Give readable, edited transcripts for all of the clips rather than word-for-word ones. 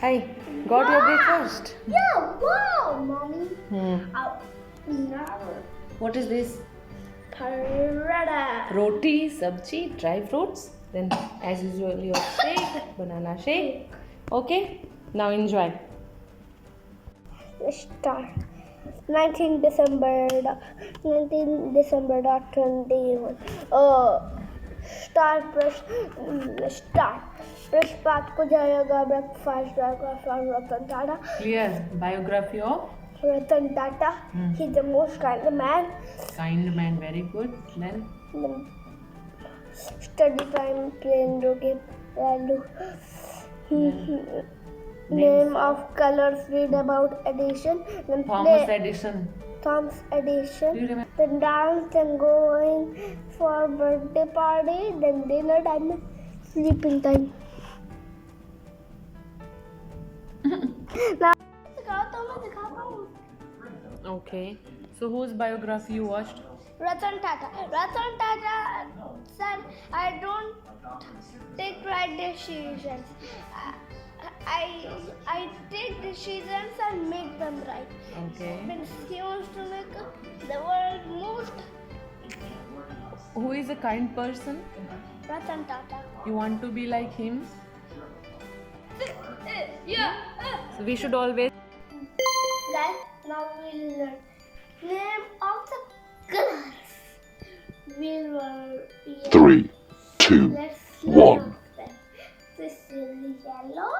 Hi, got your breakfast? Yeah, wow, mommy. Now, what is this? Paratha. Roti, sabji, dry fruits. Then, as usual, your shake, banana shake. Okay, now enjoy. Let's start. 19 December 21. Start brush. Start. Brush path ko jayega breakfast Ratan Tata. Clear. Biography of Ratan Tata. He's the most kind man. kind man. Very good. Then Study time plain roke value. Name of colors, read about addition, then Thomas play Edison. Tom's Do you addition, remember? then dance, then going for birthday party, then dinner time, sleeping time. Now, Okay. So, whose biography you watched? Ratan Tata. Ratan Tata said, I don't take right decisions. I take decisions and make them right. Okay. Means he wants to make the world most. Who is a kind person? Ratan Tata. You want to be like him? Yeah. So, we should always. Guys, now we'll learn name of the colors. We'll learn. Yeah. 3, 2, Let's 1. learn them. This is yellow.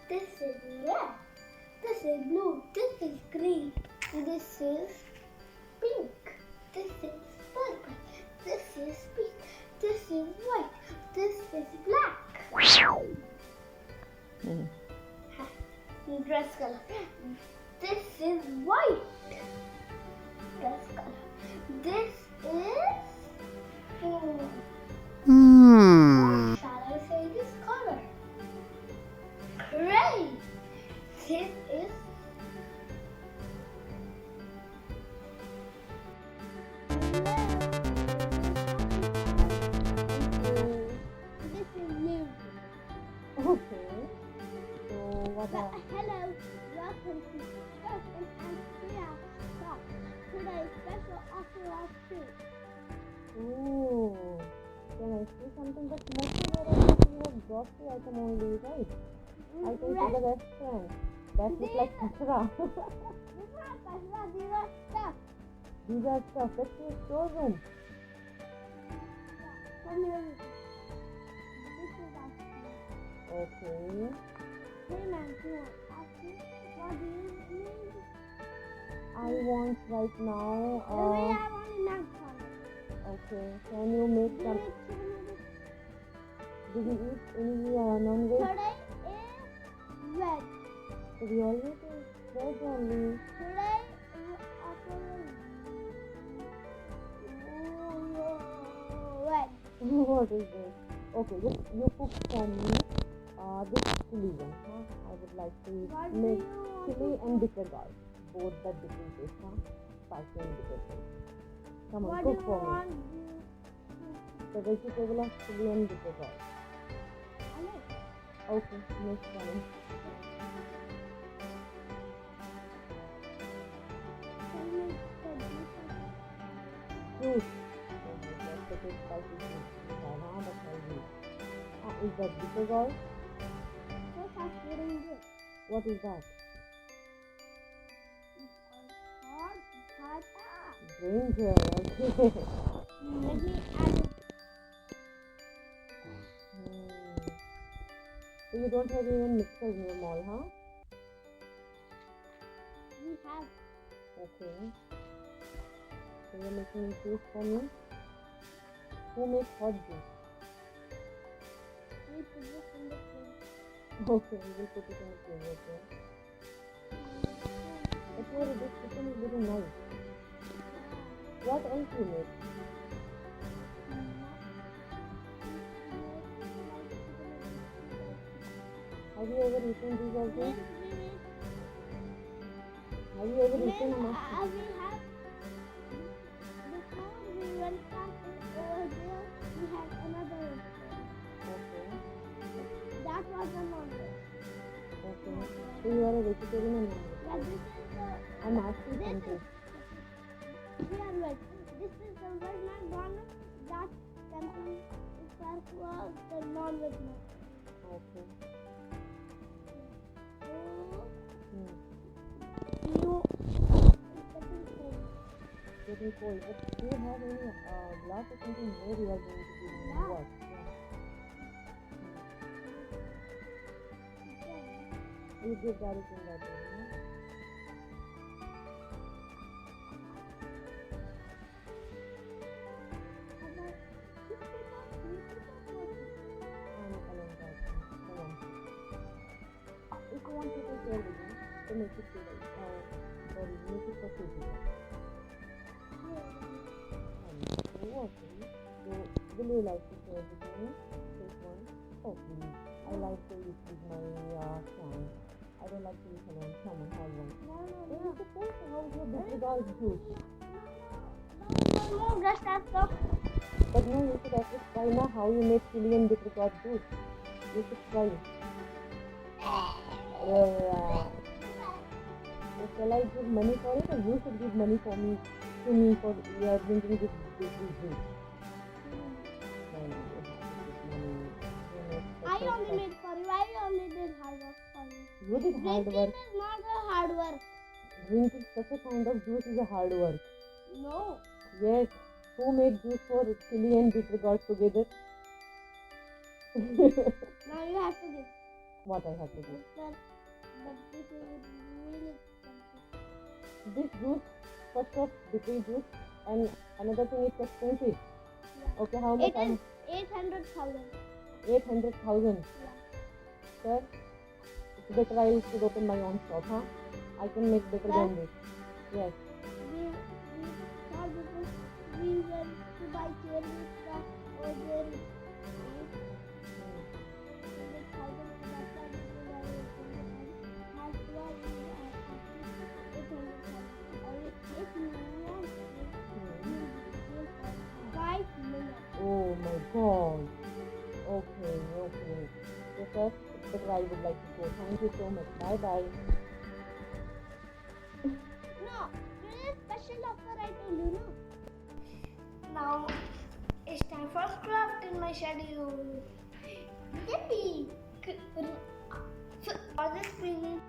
This is red. This is blue. This is green. This is pink. This is purple. This is pink. This is white. This is black. Dress color. This is white. Dress color. This is. What shall I say this color? Gray. This is. This is blue. Okay. So, what are. Hello, welcome to Kalkin and Priya Shop. Today special offer of food. Oh, can I see something? But mostly you have grocery item only, right? I can see the restaurant. That looks like kachra. These are kashra, these are stuff. These are stuff that you have chosen. Come here. This is our food. Okay. Hey man, you want asking? What do you need? I want right now. We have only nine colors. Okay. Can you make some? Do you eat any non-veg? Today is red. So we always eat veg only. Today offer red. What is this? Okay, just you cook for me. This chili one, huh? I would like to What do make you want chili to and bitter gourd. Both the different taste, huh? Spicy and bitter taste. Come on, What cook do you for me. want? The vegetable of chili and bitter gourd. Hello. Okay, next time. Fruit. Okay, that's the good spicy fruit. Huh? That's healthy. Is that bitter gourd? What is that? Ginger. Okay. Let me add it. So you don't have even mixers in your mall, huh? We have. Okay. So you're making juice for me? Who makes hot juice? We put this in the fridge. Okay, we will put it in the fridge, okay. But your this kitchen is very nice. What else you make? Have you ever eaten these also? Have you ever eaten mushroom? We have. Before we went back over there, we had another restaurant. Okay. That was a non-veg. Okay. So you are a vegetarian and Yeah, non-vegetarian. this is the. I'm asking This something. is. We are veg. This is the veg McDonald's. That temple is there was the non-veg McDonald's. Okay. So Hmm. you getting cold. Getting cold. But do you have any glass or something more you are going to give me? Yeah. What? Yeah. You give direct in that way, huh? I'm alone right now. So one second. If you want to share with me, to make it feel like, sorry, make it for two people. Okay. So, will you like to share with me? Take one. Oh, please. I like to eat with my friend. I don't like to eat alone. Come on, have one. So you suppose how is your bitter juice? No, just after. But no, you should at least try now how you make chili and bitter gourd juice. You should try. So shall I give money for it, or you should give money for me to me for drinking this juice? No, you have to give money. You make I special only stuff. made for you. I only did hard work for you. You did hard Drinking work. is not a hard work. Drinking such a kind of juice is a hard work. No. Yes. Who made juice for chili and bitter gourd together? Now you have to give. What I have to do? But this is really expensive. This juice, first of bitter juice, and another thing is expensive. Yeah. Okay, how much? It is 800,000. 800,000. Yeah. Sir, it's better I should open my own shop, huh? I can make better than this. Yes. We thought because we went to buy Chilli stuff over there. Oh my God. Okay. So sir, it's better I would like to go. Thank you so much. Bye bye. No, today is special offer I told you, no? Now it's time for craft in my schedule. Yippee! On the screen.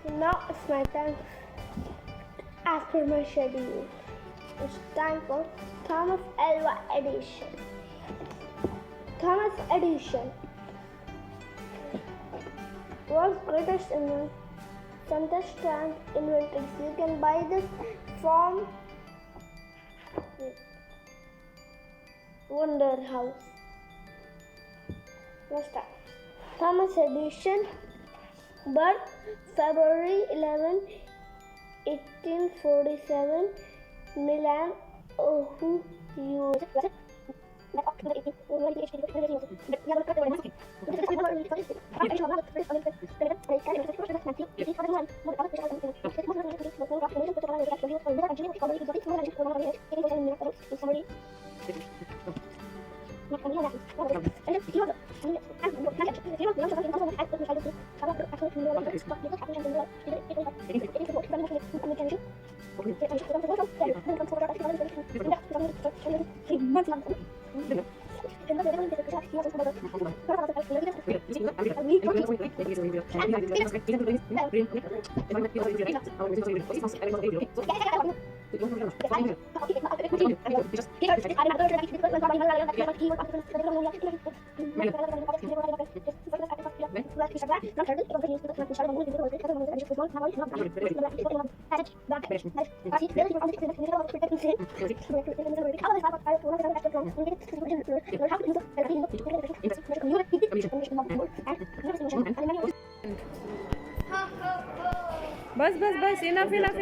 So now it's my time. As per my schedule, it's time for Thomas Alva edition. Thomas edition. World's greatest invention. Understand inventories. You can buy this from Wonder House. Let's start. Thomas edition. Birth February 11, 1847, Milan, USA. बस बस बस, enough enough.